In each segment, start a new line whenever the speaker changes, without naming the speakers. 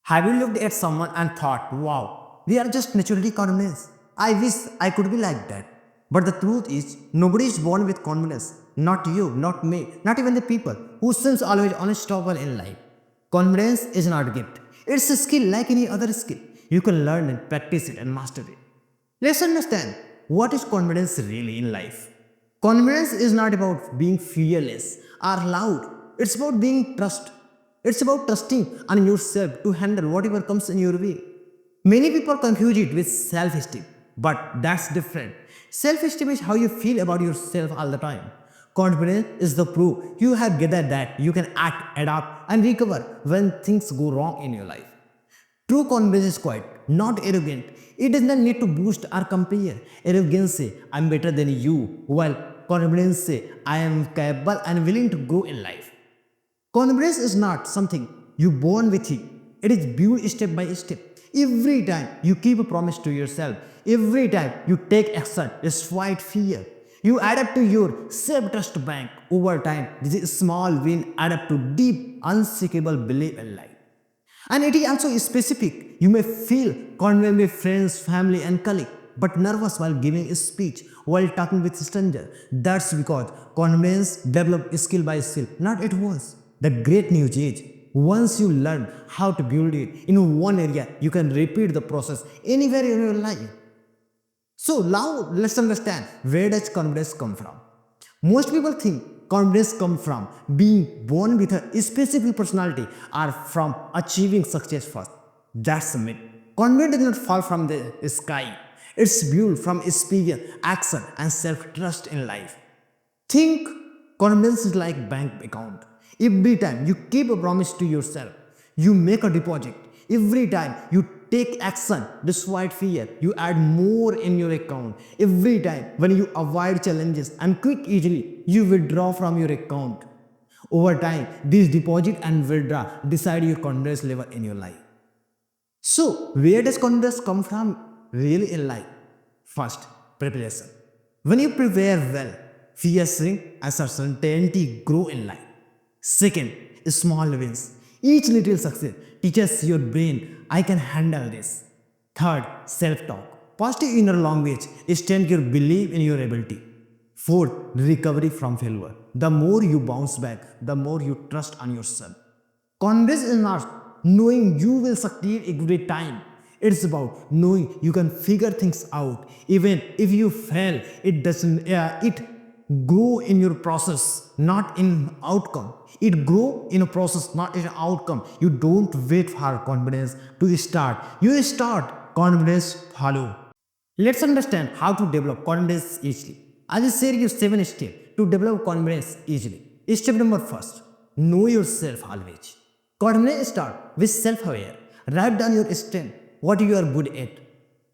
Have you looked at someone and thought, wow, they are just naturally confident? I wish I could be like that. But the truth is, nobody is born with confidence. Not you, not me, not even the people who seems always unstoppable in life. Confidence is not a gift. It's a skill like any other skill. You can learn and practice it and master it. Let's understand what is confidence really in life. Confidence is not about being fearless or loud. It's about being trust. It's about trusting on yourself to handle whatever comes in your way. Many people confuse it with self-esteem, but that's different. Self-esteem is how you feel about yourself all the time. Confidence is the proof you have gathered that you can act, adapt, and recover when things go wrong in your life. True confidence is quiet, not arrogant. It does not need to boost or compare. Arrogance say, I'm better than you, while confidence say, I am capable and willing to grow in life. Confidence is not something you born with it. It is built step by step. Every time you keep a promise to yourself, every time you take action despite fear, you add up to your self-trust bank. Over time, this small win add up to deep, unshakable belief in life. And it is also specific. You may feel confident with friends, family, and colleagues, but nervous while giving a speech, while talking with stranger. That's because confidence develops skill by skill, not at once. The great news is, once you learn how to build it in one area, you can repeat the process anywhere in your life. So now let's understand, where does confidence come from? Most people think confidence comes from being born with a specific personality or from achieving success first. That's a myth. Confidence does not fall from the sky. It's built from experience, action, and self-trust in life. Think confidence is like bank account. Every time you keep a promise to yourself, you make a deposit. Every time you take action despite fear, you add more in your account. Every time when you avoid challenges and quit easily, you withdraw from your account. Over time, these deposit and withdraw decide your confidence level in your life. So, where does confidence come from really in life? First, preparation. When you prepare well, fear shrink and certainty grow in life. Second, small wins. Each little success teaches your brain, I can handle this. Third, self-talk. Positive inner language strengthens your belief in your ability. Fourth, recovery from failure. The more you bounce back, the more you trust on yourself. Confidence is not knowing you will succeed every time. It's about knowing you can figure things out. Even if you fail, it grow in your process, not in outcome. It grow in a process, not in outcome. You don't wait for confidence to start. You start, confidence follow. Let's understand how to develop confidence easily. I will share you 7 steps to develop confidence easily. Step number first, know yourself always. Confidence start with self-aware. Write down your strength, what you are good at,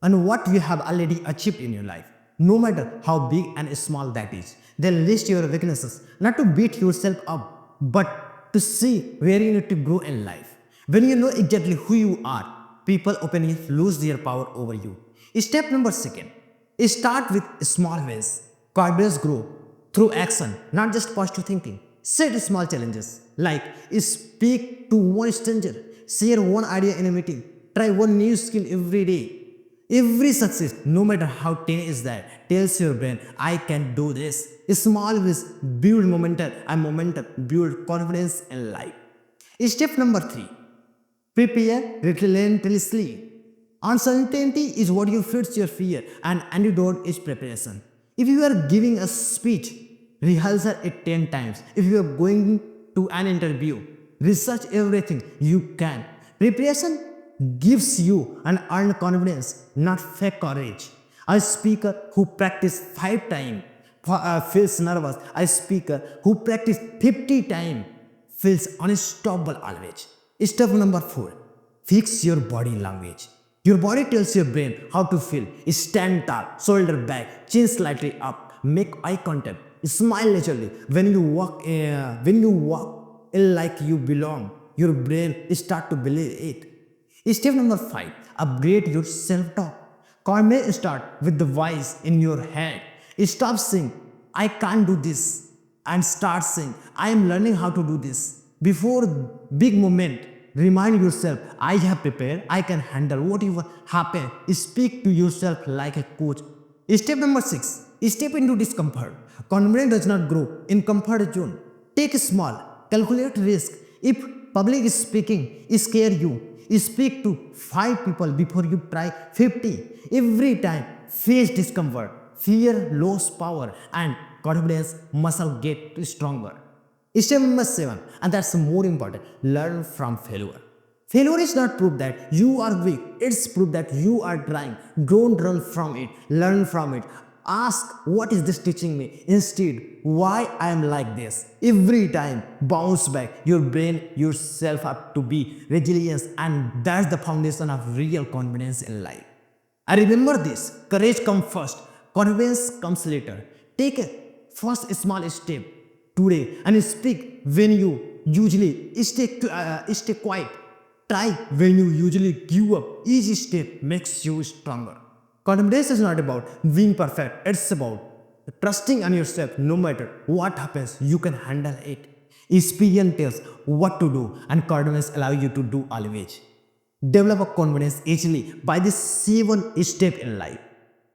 and what you have already achieved in your life. No matter how big and small that is. Then list your weaknesses, not to beat yourself up, but to see where you need to grow in life. When you know exactly who you are, people openly lose their power over you. Step number second, start with small wins. Confidence grow through action, not just positive thinking. Set small challenges like speak to one stranger, share one idea in a meeting, try one new skill every day. Every success, no matter how tiny is that, tells your brain, I can do this. Small wins build momentum and momentum build confidence in life. Step number 3, prepare relentlessly. Uncertainty is what you feeds your fear, and antidote is preparation. If you are giving a speech, rehearse it 10 times. If you are going to an interview, research everything you can. Preparation gives you an earned confidence, not fake courage. A speaker who practiced 5 times feels nervous. A speaker who practiced 50 times feels unstoppable always. Step number 4, fix your body language. Your body tells your brain how to feel. Stand tall, shoulder back, chin slightly up, make eye contact, smile naturally. When you walk like you belong, your brain start to believe it. Step number 5, upgrade your self-talk. Confidence start with the voice in your head. Stop saying, I can't do this, and start saying, I am learning how to do this. Before big moment, Remind yourself, I have prepared, I can handle whatever happen. Speak to yourself like a coach. Step number 6. Step into discomfort. Confidence does not grow in comfort zone. Take a small, calculate risk. If public speaking scare you, speak to 5 people before you try 50. Every time, face discomfort. Fear lose power and confidence muscle get stronger. Step number 7, and that's more important, learn from failure. Failure is not proof that you are weak, it's proof that you are trying. Don't run from it, learn from it. Ask, what is this teaching me? Instead, why I am like this? Every time, bounce back. Your brain yourself up to be resilient, and that's the foundation of real confidence in life. I remember this. Courage comes first, confidence comes later. Take a first small step today and speak when you usually stay quiet. Try when you usually give up. Each step makes you stronger. Confidence is not about being perfect, it's about trusting on yourself. No matter what happens, you can handle it. Experience tells what to do, and confidence allows you to do always. Develop a confidence easily by this 7 step in life.